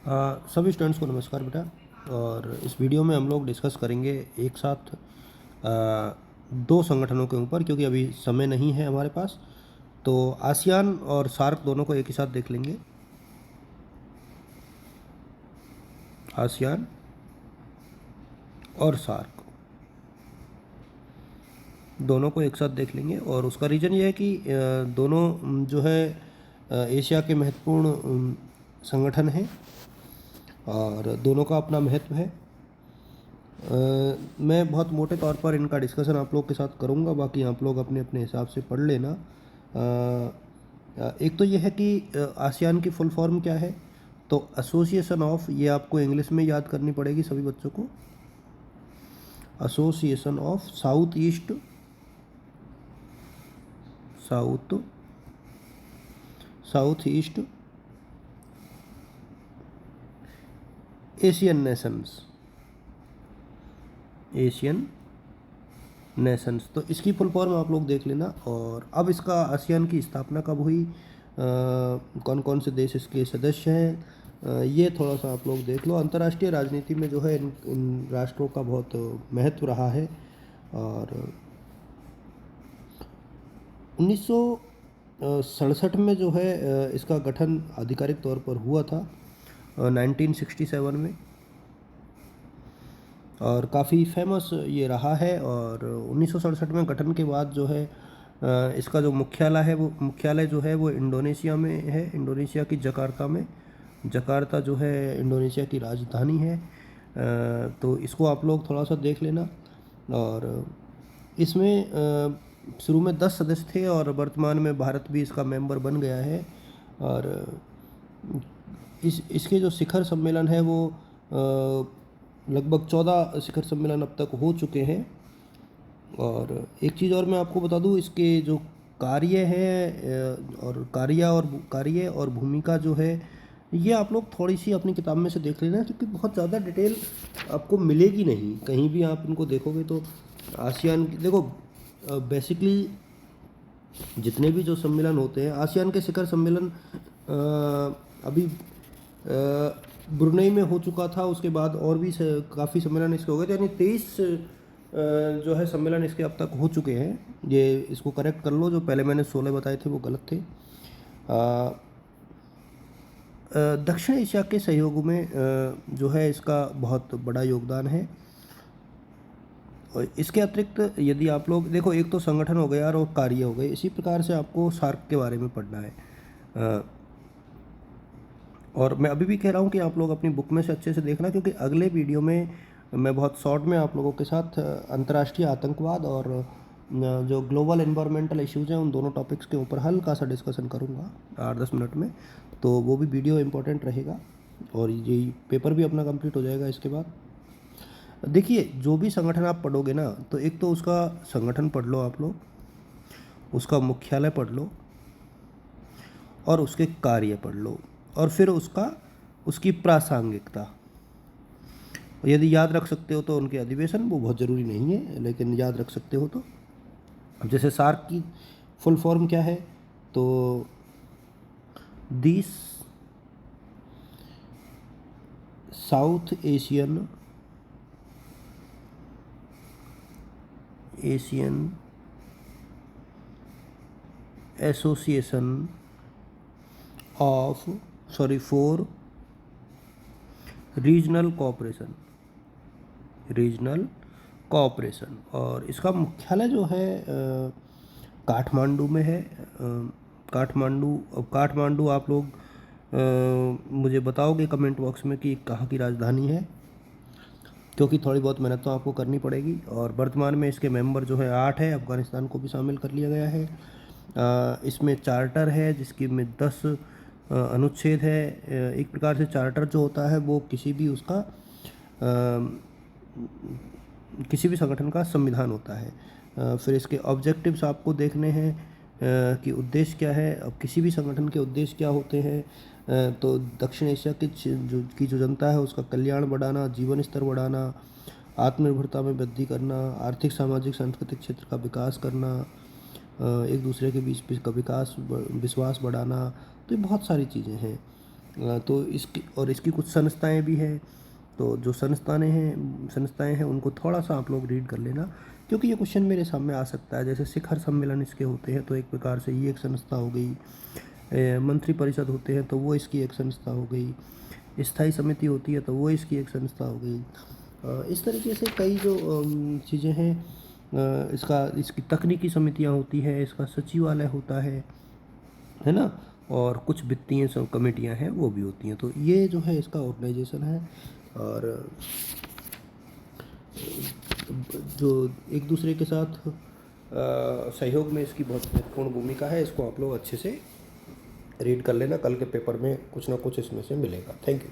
सभी स्टूडेंट्स को नमस्कार बेटा। और इस वीडियो में हम लोग डिस्कस करेंगे एक साथ दो संगठनों के ऊपर, क्योंकि अभी समय नहीं है हमारे पास। तो आसियान और सार्क दोनों को एक ही साथ देख लेंगे। आसियान और सार्क दोनों को एक साथ देख लेंगे, और उसका रीज़न ये है कि दोनों जो है एशिया के महत्वपूर्ण संगठन हैं, और दोनों का अपना महत्व है। मैं बहुत मोटे तौर पर इनका डिस्कशन आप लोग के साथ करूंगा, बाकी आप लोग अपने अपने हिसाब से पढ़ लेना। एक तो ये है कि आसियान की फुल फॉर्म क्या है। तो एसोसिएशन ऑफ, ये आपको इंग्लिश में याद करनी पड़ेगी सभी बच्चों को। Association of south east south east Asian Nations. तो इसकी फुल फॉर्म आप लोग देख लेना। और अब इसका आसियान की स्थापना कब हुई, कौन कौन से देश इसके सदस्य हैं, ये थोड़ा सा आप लोग देख लो। अंतर्राष्ट्रीय राजनीति में जो है इन राष्ट्रों का बहुत महत्व रहा है। और 1967 में जो है इसका गठन आधिकारिक तौर पर हुआ था 1967 में, और काफ़ी फेमस ये रहा है। और 1967 में गठन के बाद जो है इसका जो मुख्यालय जो है वो इंडोनेशिया में है, इंडोनेशिया की जकार्ता में। जकार्ता जो है इंडोनेशिया की राजधानी है। तो इसको आप लोग थोड़ा सा देख लेना। और इसमें शुरू में 10 सदस्य थे, और वर्तमान में भारत भी इसका मेंबर बन गया है। और इसके जो शिखर सम्मेलन है वो लगभग 14 शिखर सम्मेलन अब तक हो चुके हैं। और एक चीज़ और मैं आपको बता दूं, इसके जो कार्य है और कार्य और भूमिका जो है, ये आप लोग थोड़ी सी अपनी किताब में से देख लेना, क्योंकि बहुत ज़्यादा डिटेल आपको मिलेगी नहीं कहीं भी। आप इनको देखोगे तो आसियान देखो, बेसिकली जितने भी जो सम्मेलन होते हैं, आसियान के शिखर सम्मेलन अभी ब्रुनेई में हो चुका था। उसके बाद और भी काफ़ी सम्मेलन इसके हो गए थे, यानी 23 जो है सम्मेलन इसके अब तक हो चुके हैं। ये इसको करेक्ट कर लो, जो पहले मैंने 16 बताए थे वो गलत थे। दक्षिण एशिया के सहयोग में जो है इसका बहुत बड़ा योगदान है। और इसके अतिरिक्त यदि आप लोग देखो, एक तो संगठन हो गया और कार्य हो गए, इसी प्रकार से आपको सार्क के बारे में पढ़ना है। और मैं अभी भी कह रहा हूँ कि आप लोग अपनी बुक में से अच्छे से देखना, क्योंकि अगले वीडियो में मैं बहुत शॉर्ट में आप लोगों के साथ अंतर्राष्ट्रीय आतंकवाद और जो ग्लोबल एनवायरमेंटल इश्यूज़ हैं उन दोनों टॉपिक्स के ऊपर हल्का सा डिस्कशन करूँगा 8-10 मिनट में। तो वो भी वीडियो इम्पोर्टेंट रहेगा, और ये पेपर भी अपना कंप्लीट हो जाएगा इसके बाद। देखिए, जो भी संगठन आप पढ़ोगे ना, तो एक तो उसका संगठन पढ़ लो आप लोग, उसका मुख्यालय पढ़ लो, और उसके कार्य पढ़ लो, और फिर उसकी प्रासंगिकता। यदि याद रख सकते हो तो उनके अधिवेशन, वो बहुत ज़रूरी नहीं है, लेकिन याद रख सकते हो तो। अब जैसे सार्क की फुल फॉर्म क्या है, तो this south Asian association for regional cooperation. और इसका मुख्यालय जो है काठमांडू में है। काठमांडू आप लोग मुझे बताओगे कमेंट बॉक्स में कि कहाँ की राजधानी है, क्योंकि थोड़ी बहुत मेहनत तो आपको करनी पड़ेगी। और वर्तमान में इसके मेंबर जो है 8 है, अफ़गानिस्तान को भी शामिल कर लिया गया है। इसमें चार्टर है जिसकी में 10 अनुच्छेद है। एक प्रकार से चार्टर जो होता है वो किसी भी संगठन का संविधान होता है। फिर इसके ऑब्जेक्टिव्स आपको देखने हैं कि उद्देश्य क्या है। अब किसी भी संगठन के उद्देश्य क्या होते हैं, तो दक्षिण एशिया की जो जनता है उसका कल्याण बढ़ाना, जीवन स्तर बढ़ाना, आत्मनिर्भरता में वृद्धि करना, आर्थिक सामाजिक सांस्कृतिक क्षेत्र का विकास करना, एक दूसरे के बीच का विश्वास बढ़ाना। तो ये बहुत सारी चीज़ें हैं। तो इसकी कुछ संस्थाएं भी हैं। तो जो संस्थाएं हैं उनको थोड़ा सा आप लोग रीड कर लेना, क्योंकि ये क्वेश्चन मेरे सामने आ सकता है। जैसे शिखर सम्मेलन इसके होते हैं तो एक प्रकार से ये एक संस्था हो गई, मंत्री परिषद होते हैं तो वो इसकी एक संस्था हो गई, स्थायी समिति होती है तो वो इसकी एक संस्था हो गई। इस तरीके से कई जो चीज़ें हैं, इसकी तकनीकी समितियां होती हैं, इसका सचिवालय होता है ना, और कुछ वित्तीय सब कमेटियां हैं वो भी होती हैं। तो ये जो है इसका ऑर्गेनाइजेशन है, और जो एक दूसरे के साथ सहयोग में इसकी बहुत महत्वपूर्ण भूमिका है। इसको आप लोग अच्छे से रीड कर लेना, कल के पेपर में कुछ ना कुछ इसमें से मिलेगा। Thank you.